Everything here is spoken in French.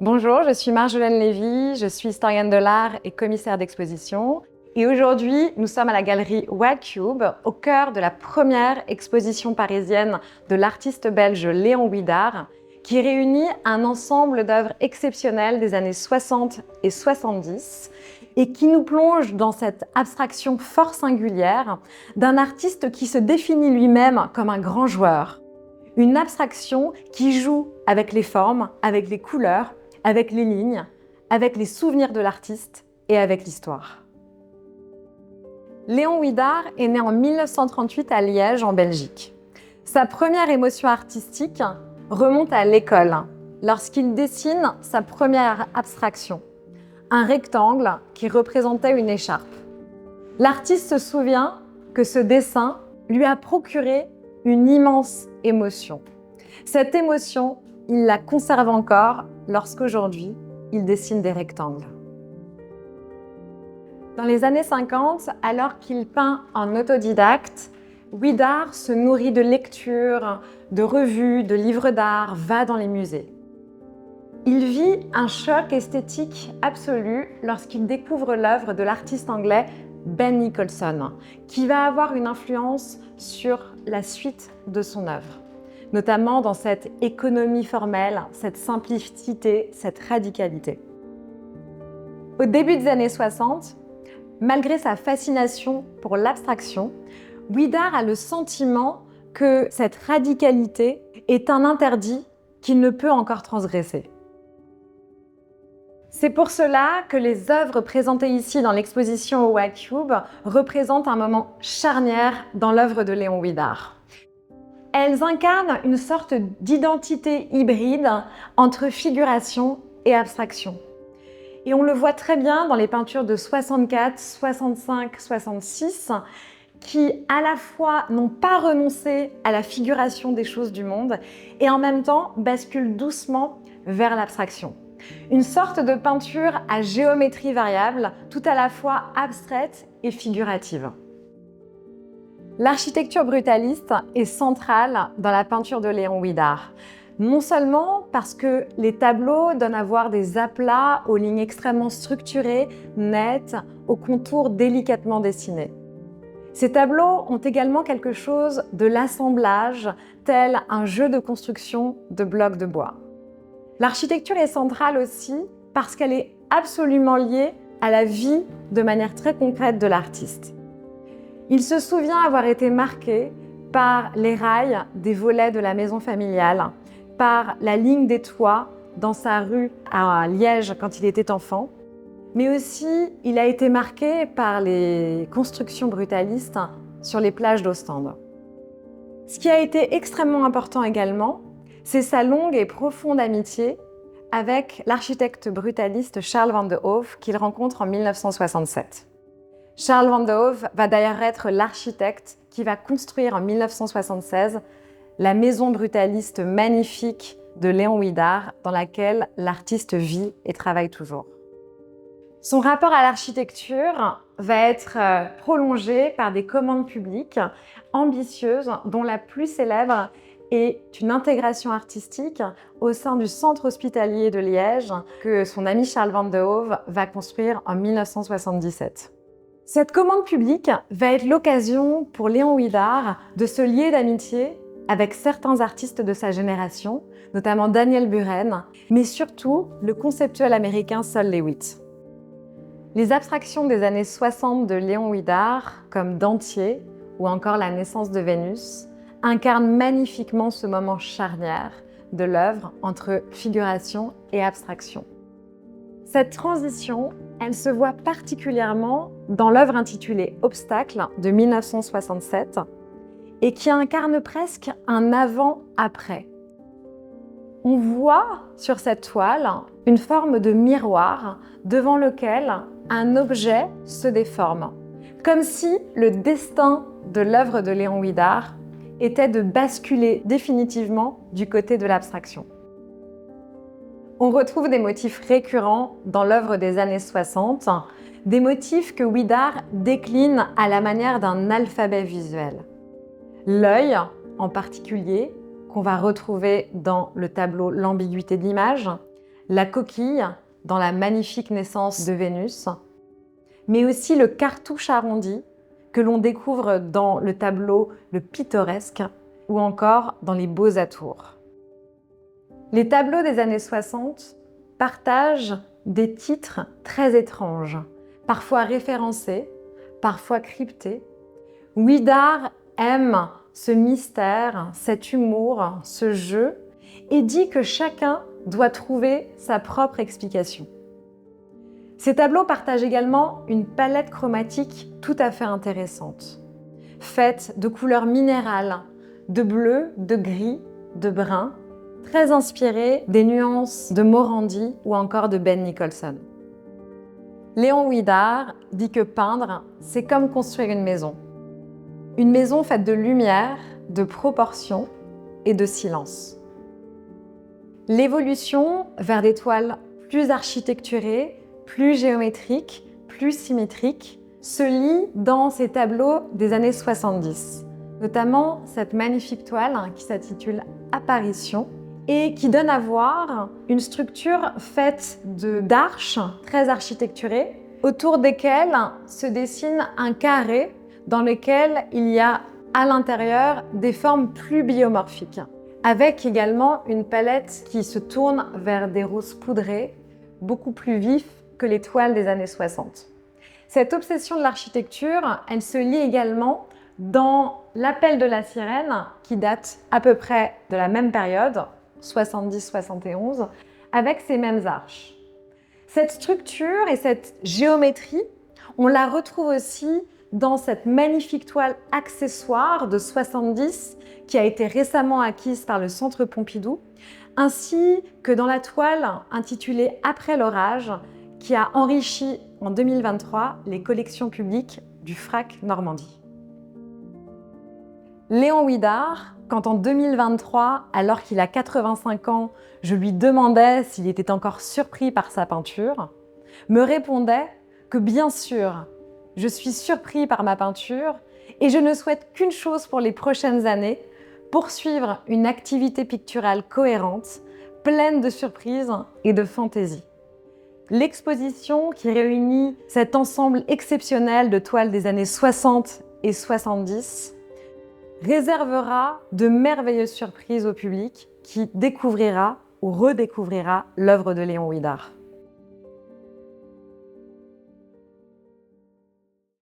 Bonjour, je suis Marjolaine Lévy, je suis historienne de l'art et commissaire d'exposition. Et aujourd'hui, nous sommes à la galerie Wildcube, au cœur de la première exposition parisienne de l'artiste belge Léon Ouidar, qui réunit un ensemble d'œuvres exceptionnelles des années 60 et 70 et qui nous plonge dans cette abstraction fort singulière d'un artiste qui se définit lui-même comme un grand joueur. Une abstraction qui joue avec les formes, avec les couleurs, avec les lignes, avec les souvenirs de l'artiste et avec l'histoire. Léon Ouidar est né en 1938 à Liège, en Belgique. Sa première émotion artistique remonte à l'école, lorsqu'il dessine sa première abstraction, un rectangle qui représentait une écharpe. L'artiste se souvient que ce dessin lui a procuré une immense émotion. Cette émotion, il la conserve encore lorsqu'aujourd'hui, il dessine des rectangles. Dans les années 50, alors qu'il peint en autodidacte, Ouidar se nourrit de lectures, de revues, de livres d'art, va dans les musées. Il vit un choc esthétique absolu lorsqu'il découvre l'œuvre de l'artiste anglais Ben Nicholson, qui va avoir une influence sur la suite de son œuvre, notamment dans cette économie formelle, cette simplicité, cette radicalité. Au début des années 60, malgré sa fascination pour l'abstraction, Ouidar a le sentiment que cette radicalité est un interdit qu'il ne peut encore transgresser. C'est pour cela que les œuvres présentées ici dans l'exposition au Wildcube représentent un moment charnière dans l'œuvre de Léon Ouidar. Elles incarnent une sorte d'identité hybride entre figuration et abstraction. Et on le voit très bien dans les peintures de 64, 65, 66, qui à la fois n'ont pas renoncé à la figuration des choses du monde et en même temps basculent doucement vers l'abstraction. Une sorte de peinture à géométrie variable, tout à la fois abstraite et figurative. L'architecture brutaliste est centrale dans la peinture de Léon Ouidar. Non seulement parce que les tableaux donnent à voir des aplats aux lignes extrêmement structurées, nettes, aux contours délicatement dessinés. Ces tableaux ont également quelque chose de l'assemblage, tel un jeu de construction de blocs de bois. L'architecture est centrale aussi parce qu'elle est absolument liée à la vie de manière très concrète de l'artiste. Il se souvient avoir été marqué par les rails des volets de la maison familiale, par la ligne des toits dans sa rue à Liège quand il était enfant, mais aussi il a été marqué par les constructions brutalistes sur les plages d'Ostende. Ce qui a été extrêmement important également, c'est sa longue et profonde amitié avec l'architecte brutaliste Charles Van de Hoof qu'il rencontre en 1967. Charles Van de Hoof va d'ailleurs être l'architecte qui va construire en 1976 la maison brutaliste magnifique de Léon Ouidar dans laquelle l'artiste vit et travaille toujours. Son rapport à l'architecture va être prolongé par des commandes publiques ambitieuses dont la plus célèbre est une intégration artistique au sein du centre hospitalier de Liège que son ami Charles Van de Hoof va construire en 1977. Cette commande publique va être l'occasion pour Léon Ouidar de se lier d'amitié avec certains artistes de sa génération, notamment Daniel Buren, mais surtout le conceptuel américain Sol Lewitt. Les abstractions des années 60 de Léon Ouidar, comme Dentier ou encore La naissance de Vénus, incarnent magnifiquement ce moment charnière de l'œuvre entre figuration et abstraction. Cette transition, elle se voit particulièrement dans l'œuvre intitulée Obstacle de 1967 et qui incarne presque un avant-après. On voit sur cette toile une forme de miroir devant lequel un objet se déforme, comme si le destin de l'œuvre de Léon Ouidar était de basculer définitivement du côté de l'abstraction. On retrouve des motifs récurrents dans l'œuvre des années 60, des motifs que Ouidar décline à la manière d'un alphabet visuel. L'œil, en particulier, qu'on va retrouver dans le tableau L'ambiguïté de l'image, la coquille dans la magnifique naissance de Vénus, mais aussi le cartouche arrondi que l'on découvre dans le tableau Le Pittoresque ou encore dans les Beaux Atours. Les tableaux des années 60 partagent des titres très étranges, parfois référencés, parfois cryptés. Ouidar aime ce mystère, cet humour, ce jeu, et dit que chacun doit trouver sa propre explication. Ces tableaux partagent également une palette chromatique tout à fait intéressante, faite de couleurs minérales, de bleu, de gris, de brun, très inspirée des nuances de Morandi ou encore de Ben Nicholson. Léon Ouidar dit que peindre, c'est comme construire une maison. Une maison faite de lumière, de proportions et de silence. L'évolution vers des toiles plus architecturées, plus géométriques, plus symétriques, se lit dans ces tableaux des années 70, notamment cette magnifique toile qui s'intitule Apparition et qui donne à voir une structure faite d'arches très architecturées, autour desquelles se dessine un carré dans lequel il y a à l'intérieur des formes plus biomorphiques, avec également une palette qui se tourne vers des roses poudrés, beaucoup plus vifs que les toiles des années 60. Cette obsession de l'architecture, elle se lit également dans L'Appel de la sirène, qui date à peu près de la même période, 70-71, avec ces mêmes arches. Cette structure et cette géométrie, on la retrouve aussi dans cette magnifique toile accessoire de 70 qui a été récemment acquise par le Centre Pompidou, ainsi que dans la toile intitulée Après l'orage, qui a enrichi en 2023 les collections publiques du FRAC Normandie. Léon Ouidar, quand en 2023, alors qu'il a 85 ans, je lui demandais s'il était encore surpris par sa peinture, me répondait que bien sûr, je suis surpris par ma peinture et je ne souhaite qu'une chose pour les prochaines années, poursuivre une activité picturale cohérente, pleine de surprises et de fantaisie. L'exposition qui réunit cet ensemble exceptionnel de toiles des années 60 et 70 réservera de merveilleuses surprises au public qui découvrira ou redécouvrira l'œuvre de Léon Ouidar.